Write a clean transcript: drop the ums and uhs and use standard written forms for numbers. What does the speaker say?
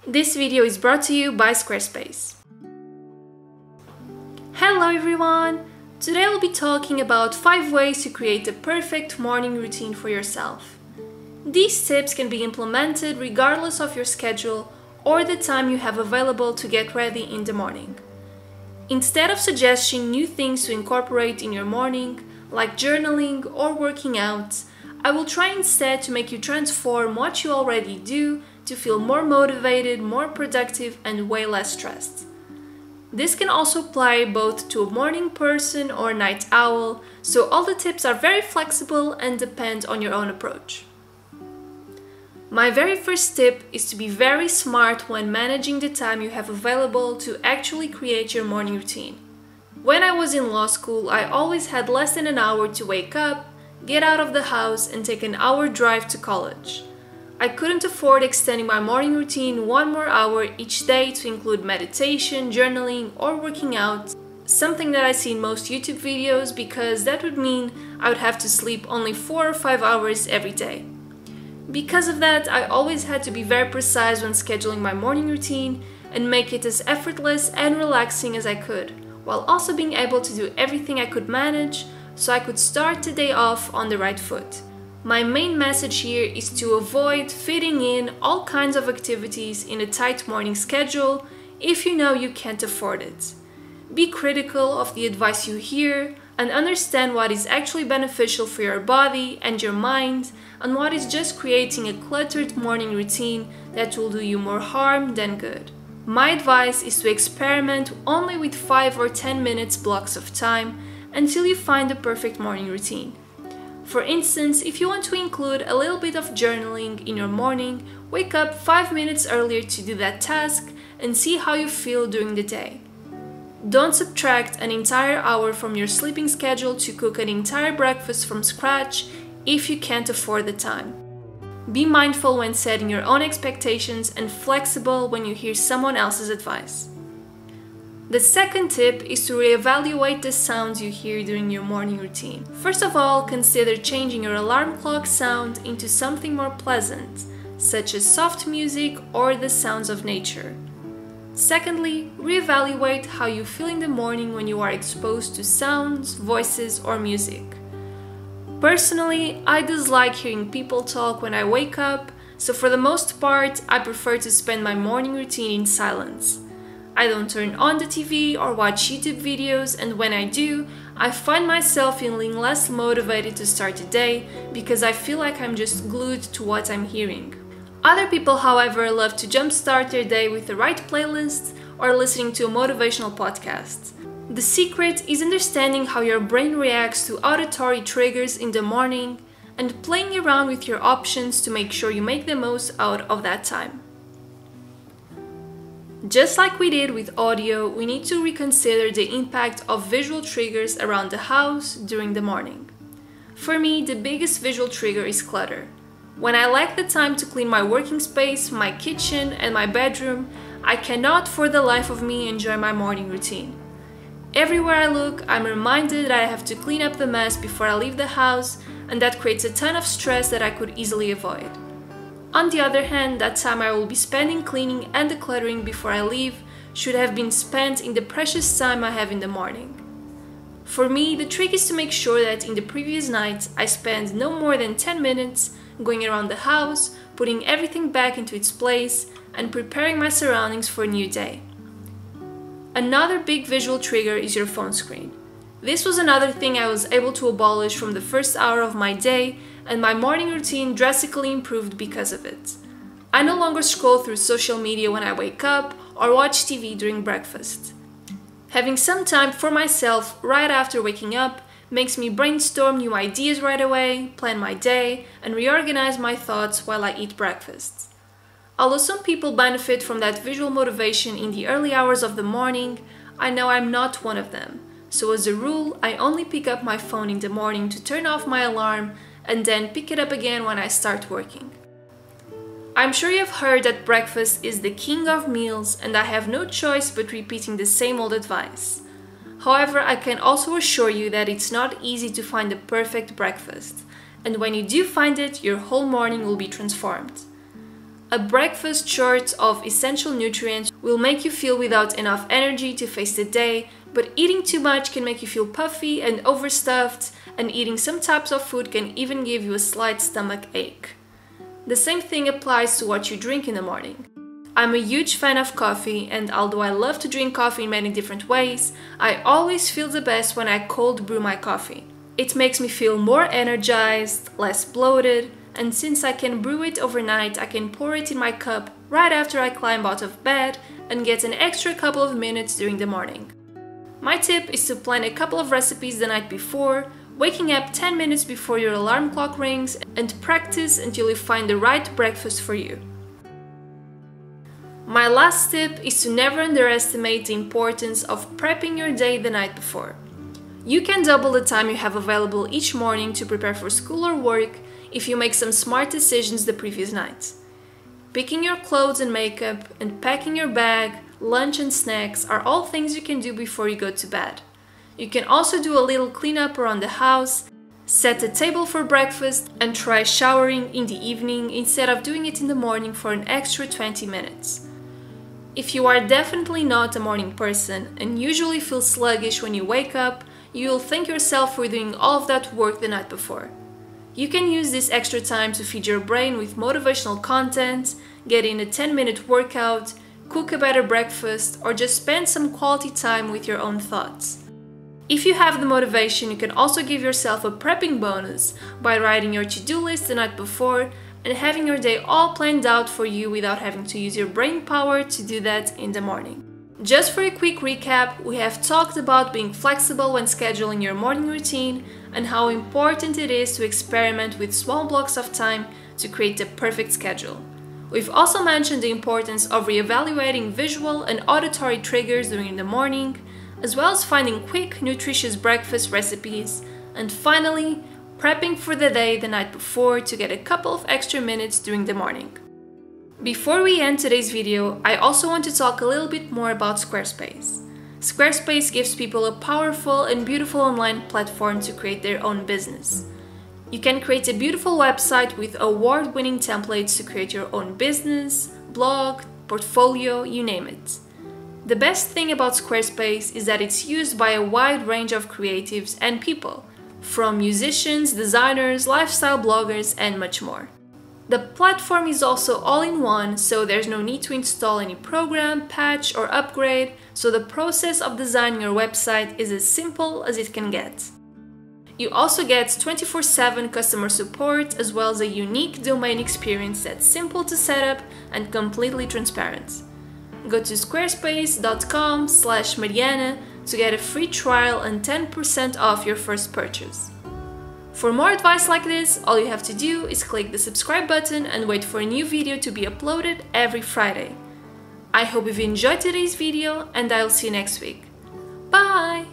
This video is brought to you by Squarespace. Hello everyone! Today I'll be talking about 5 ways to create the perfect morning routine for yourself. These tips can be implemented regardless of your schedule or the time you have available to get ready in the morning. Instead of suggesting new things to incorporate in your morning, like journaling or working out, I will try instead to make you transform what you already do to feel more motivated, more productive, and way less stressed. This can also apply both to a morning person or a night owl, so all the tips are very flexible and depend on your own approach. My very first tip is to be very smart when managing the time you have available to actually create your morning routine. When I was in law school, I always had less than an hour to wake up, get out of the house, and take an hour drive to college. I couldn't afford extending my morning routine 1 more hour each day to include meditation, journaling, or working out, something that I see in most YouTube videos, because that would mean I would have to sleep only 4 or 5 hours every day. Because of that, I always had to be very precise when scheduling my morning routine and make it as effortless and relaxing as I could, while also being able to do everything I could manage so I could start the day off on the right foot. My main message here is to avoid fitting in all kinds of activities in a tight morning schedule if you know you can't afford it. Be critical of the advice you hear and understand what is actually beneficial for your body and your mind and what is just creating a cluttered morning routine that will do you more harm than good. My advice is to experiment only with 5 or 10 minutes blocks of time until you find the perfect morning routine. For instance, if you want to include a little bit of journaling in your morning, wake up 5 minutes earlier to do that task and see how you feel during the day. Don't subtract an entire hour from your sleeping schedule to cook an entire breakfast from scratch if you can't afford the time. Be mindful when setting your own expectations and flexible when you hear someone else's advice. The second tip is to reevaluate the sounds you hear during your morning routine. First of all, consider changing your alarm clock sound into something more pleasant, such as soft music or the sounds of nature. Secondly, reevaluate how you feel in the morning when you are exposed to sounds, voices, or music. Personally, I dislike hearing people talk when I wake up, so for the most part, I prefer to spend my morning routine in silence. I don't turn on the TV or watch YouTube videos, and when I do, I find myself feeling less motivated to start the day because I feel like I'm just glued to what I'm hearing. Other people, however, love to jumpstart their day with the right playlist or listening to a motivational podcast. The secret is understanding how your brain reacts to auditory triggers in the morning and playing around with your options to make sure you make the most out of that time. Just like we did with audio, we need to reconsider the impact of visual triggers around the house during the morning. For me, the biggest visual trigger is clutter. When I lack the time to clean my working space, my kitchen, and my bedroom, I cannot for the life of me enjoy my morning routine. Everywhere I look, I'm reminded that I have to clean up the mess before I leave the house, and that creates a ton of stress that I could easily avoid. On the other hand, that time I will be spending cleaning and decluttering before I leave should have been spent in the precious time I have in the morning. For me, the trick is to make sure that in the previous night I spend no more than 10 minutes going around the house, putting everything back into its place, and preparing my surroundings for a new day. Another big visual trigger is your phone screen. This was another thing I was able to abolish from the first hour of my day, and my morning routine drastically improved because of it. I no longer scroll through social media when I wake up or watch TV during breakfast. Having some time for myself right after waking up makes me brainstorm new ideas right away, plan my day, and reorganize my thoughts while I eat breakfast. Although some people benefit from that visual motivation in the early hours of the morning, I know I'm not one of them. So as a rule, I only pick up my phone in the morning to turn off my alarm and then pick it up again when I start working. I'm sure you've heard that breakfast is the king of meals, and I have no choice but repeating the same old advice. However, I can also assure you that it's not easy to find the perfect breakfast, and when you do find it, your whole morning will be transformed. A breakfast short of essential nutrients will make you feel without enough energy to face the day, but eating too much can make you feel puffy and overstuffed, and eating some types of food can even give you a slight stomach ache. The same thing applies to what you drink in the morning. I'm a huge fan of coffee, and although I love to drink coffee in many different ways, I always feel the best when I cold brew my coffee. It makes me feel more energized, less bloated, and since I can brew it overnight, I can pour it in my cup right after I climb out of bed and get an extra couple of minutes during the morning. My tip is to plan a couple of recipes the night before, waking up 10 minutes before your alarm clock rings, and practice until you find the right breakfast for you. My last tip is to never underestimate the importance of prepping your day the night before. You can double the time you have available each morning to prepare for school or work if you make some smart decisions the previous night. Picking your clothes and makeup and packing your bag, lunch and snacks are all things you can do before you go to bed. You can also do a little cleanup around the house, set the table for breakfast, and try showering in the evening instead of doing it in the morning for an extra 20 minutes. If you are definitely not a morning person and usually feel sluggish when you wake up, you'll thank yourself for doing all of that work the night before. You can use this extra time to feed your brain with motivational content, get in a 10-minute workout, cook a better breakfast, or just spend some quality time with your own thoughts. If you have the motivation, you can also give yourself a prepping bonus by writing your to-do list the night before and having your day all planned out for you without having to use your brain power to do that in the morning. Just for a quick recap, we have talked about being flexible when scheduling your morning routine and how important it is to experiment with small blocks of time to create the perfect schedule. We've also mentioned the importance of reevaluating visual and auditory triggers during the morning, as well as finding quick, nutritious breakfast recipes, and finally, prepping for the day the night before to get a couple of extra minutes during the morning. Before we end today's video, I also want to talk a little bit more about Squarespace. Squarespace gives people a powerful and beautiful online platform to create their own business. You can create a beautiful website with award-winning templates to create your own business, blog, portfolio, you name it. The best thing about Squarespace is that it's used by a wide range of creatives and people, from musicians, designers, lifestyle bloggers, and much more. The platform is also all-in-one, so there's no need to install any program, patch, or upgrade, so the process of designing your website is as simple as it can get. You also get 24/7 customer support as well as a unique domain experience that's simple to set up and completely transparent. Go to squarespace.com/Mariana to get a free trial and 10% off your first purchase. For more advice like this, all you have to do is click the subscribe button and wait for a new video to be uploaded every Friday. I hope you've enjoyed today's video and I'll see you next week. Bye!